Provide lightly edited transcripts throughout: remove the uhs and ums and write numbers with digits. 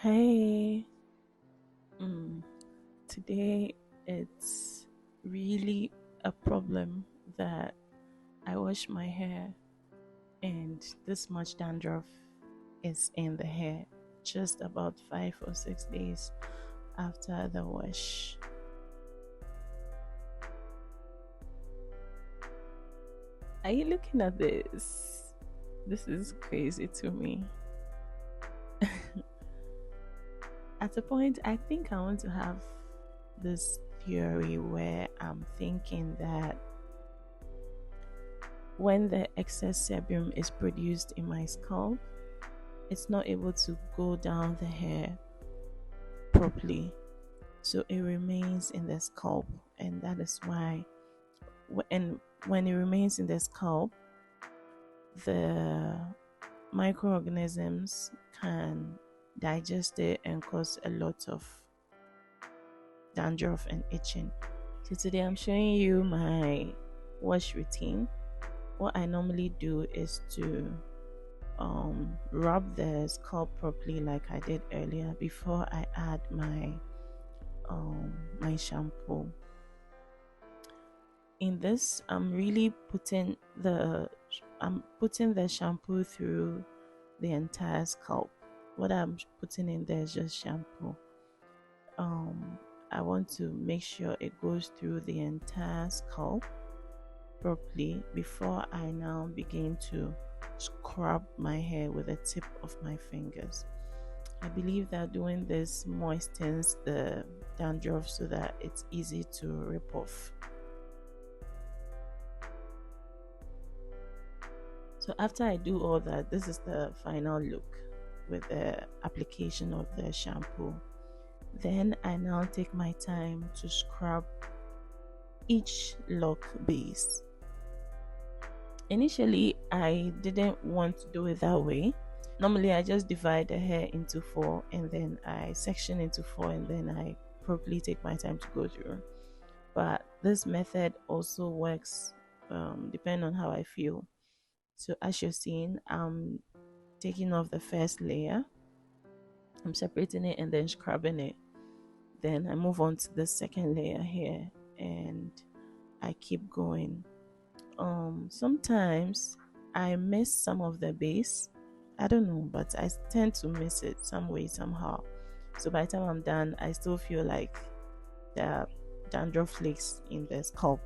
Hey, mm, today it's really a problem that I wash my hair and this much dandruff is in the hair just about 5 or 6 days after the wash. Are you looking at this? This is crazy to me. At a point, I think I want to have this theory where I'm thinking that when the excess sebum is produced in my scalp, it's not able to go down the hair properly. So it remains in the scalp, and that is why when it remains in the scalp, the microorganisms can digest it and cause a lot of dandruff and itching. So today I'm showing you my wash routine. What I normally do is to rub the scalp properly like I did earlier before I add my shampoo. In this, I'm putting the shampoo through the entire scalp. What I'm putting in there is just shampoo. I want to make sure it goes through the entire scalp properly before I now begin to scrub my hair with the tip of my fingers. I believe that doing this moistens the dandruff so that it's easy to rip off. So after I do all that, this is the final look with the application of the shampoo. Then I now take my time to scrub each lock base. Initially, I didn't want to do it that way. Normally, I just divide the hair into four and then I section into four and then I properly take my time to go through. But this method also works depending on how I feel. So as you're seeing, I'm taking off the first layer, I'm separating it and then scrubbing it. Then I move on to the second layer here and I keep going. Sometimes I miss some of the base. I don't know, but I tend to miss it some way, somehow. So by the time I'm done, I still feel like there are dandruff flakes in the scalp.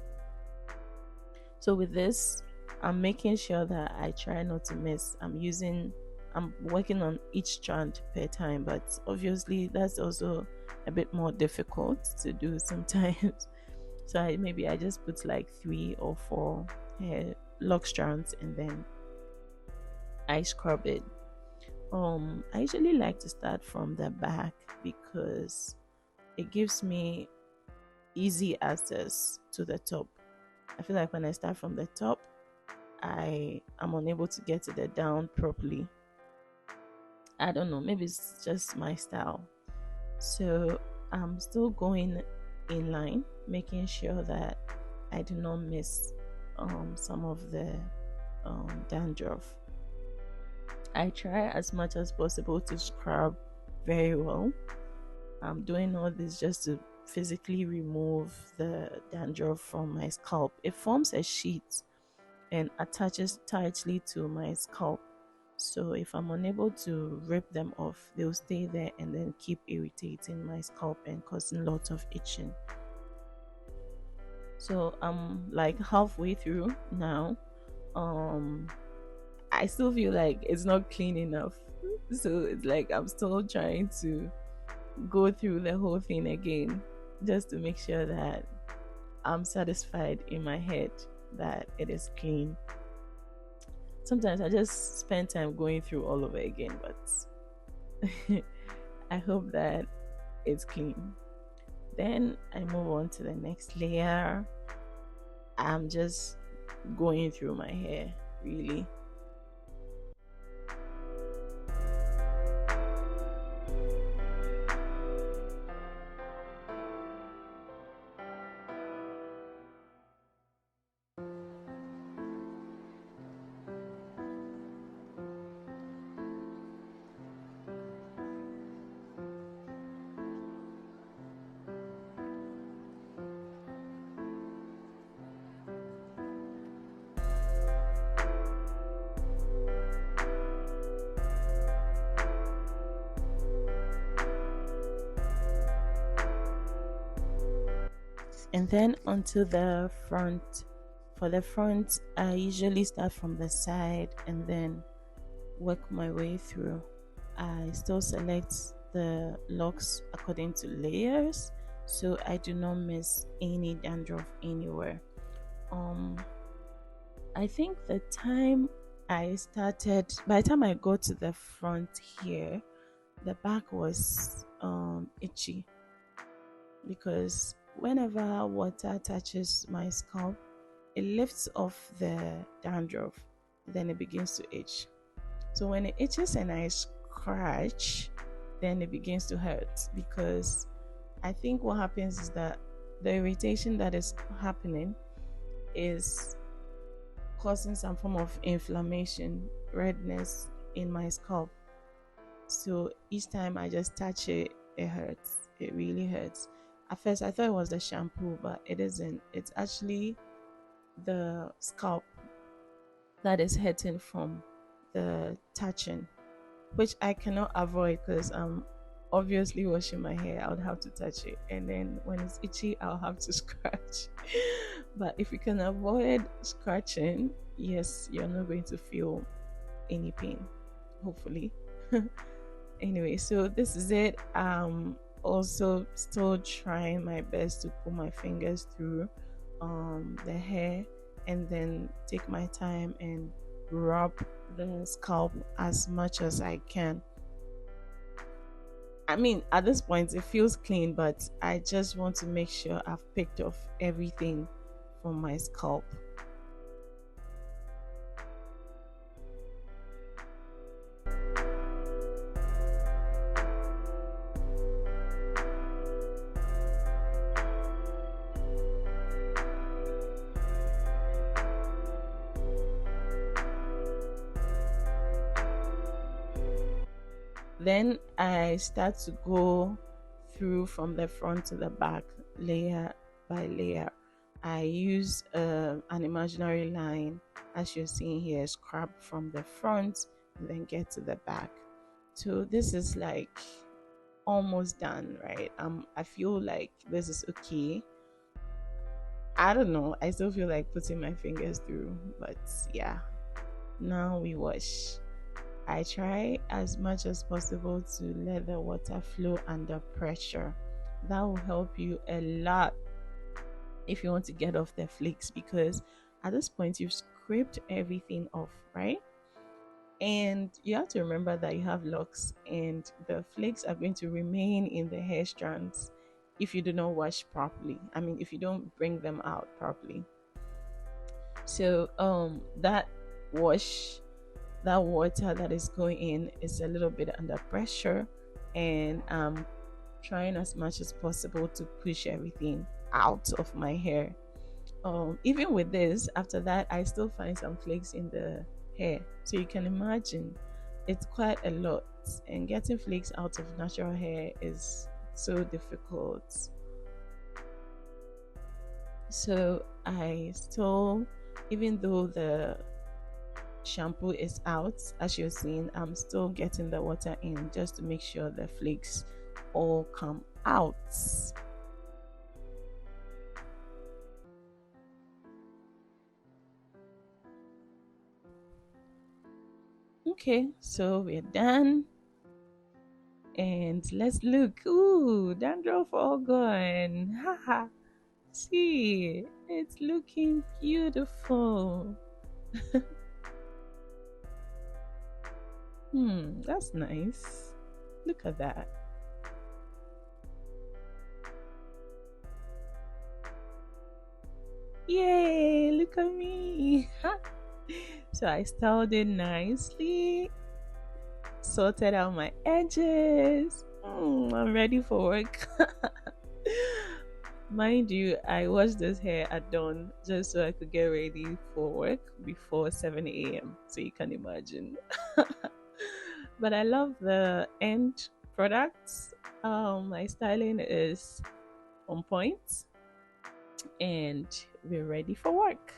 So with this, I'm making sure that I try not to miss. I'm working on each strand per time, but obviously that's also a bit more difficult to do sometimes. So maybe I just put like 3 or 4 hair lock strands and then I scrub it. I usually like to start from the back because it gives me easy access to the top. I feel like when I start from the top, I am unable to get to the down properly. I don't know, maybe it's just my style. So I'm still going in line, making sure that I do not miss some of the dandruff. I try as much as possible to scrub very well. I'm doing all this just to physically remove the dandruff from my scalp. It forms a sheet and attaches tightly to my scalp. So if I'm unable to rip them off, they'll stay there and then keep irritating my scalp and causing lots of itching. So I'm like halfway through now. Um I still feel like it's not clean enough. So it's like I'm still trying to go through the whole thing again just to make sure that I'm satisfied in my head that it is clean. Sometimes I just spend time going through all over again, but I hope that it's clean. Then I move on to the next layer. I'm just going through my hair, really. And then onto the front. For the front, I usually start from the side and then work my way through. I still select the locks according to layers so I do not miss any dandruff anywhere. Um I think the time I started, by the time I go to the front here, the back was itchy because whenever water touches my scalp, it lifts off the dandruff, then it begins to itch. So when it itches and I scratch, then it begins to hurt because I think what happens is that the irritation that is happening is causing some form of inflammation, redness in my scalp. So each time I just touch it, it hurts. It really hurts. At first, I thought it was the shampoo, but it isn't. It's actually the scalp that is hurting from the touching, which I cannot avoid because I'm obviously washing my hair. I would have to touch it, and then when it's itchy, I'll have to scratch. But if you can avoid scratching, yes, you're not going to feel any pain, hopefully. Anyway, so this is it. Also still trying my best to put my fingers through the hair and then take my time and rub the scalp as much as I can. I mean, at this point it feels clean, but I just want to make sure I've picked off everything from my scalp. Then I start to go through from the front to the back, layer by layer. I use an imaginary line, as you're seeing here, scrub from the front and then get to the back. So this is like almost done, right? I feel like this is okay. I don't know. I still feel like putting my fingers through, but yeah. Now we wash. I try as much as possible to let the water flow under pressure. That will help you a lot if you want to get off the flakes because at this point you've scraped everything off, right? And you have to remember that you have locks and the flakes are going to remain in the hair strands if you do not wash properly. I mean, if you don't bring them out properly. So that wash, that water that is going in is a little bit under pressure, and I'm trying as much as possible to push everything out of my hair. Even with this, after that I still find some flakes in the hair, so you can imagine it's quite a lot, and getting flakes out of natural hair is so difficult. So I still, even though the shampoo is out, as you're seeing, I'm still getting the water in just to make sure the flakes all come out. Okay, so we're done, and let's look. Ooh, dandruff all gone. Haha. See, it's looking beautiful. That's nice. Look at that. Yay, look at me. So I styled it nicely, sorted out my edges. I'm ready for work. Mind you, I washed this hair at dawn just so I could get ready for work before 7 a.m. So you can imagine. But I love the end products. My styling is on point and we're ready for work.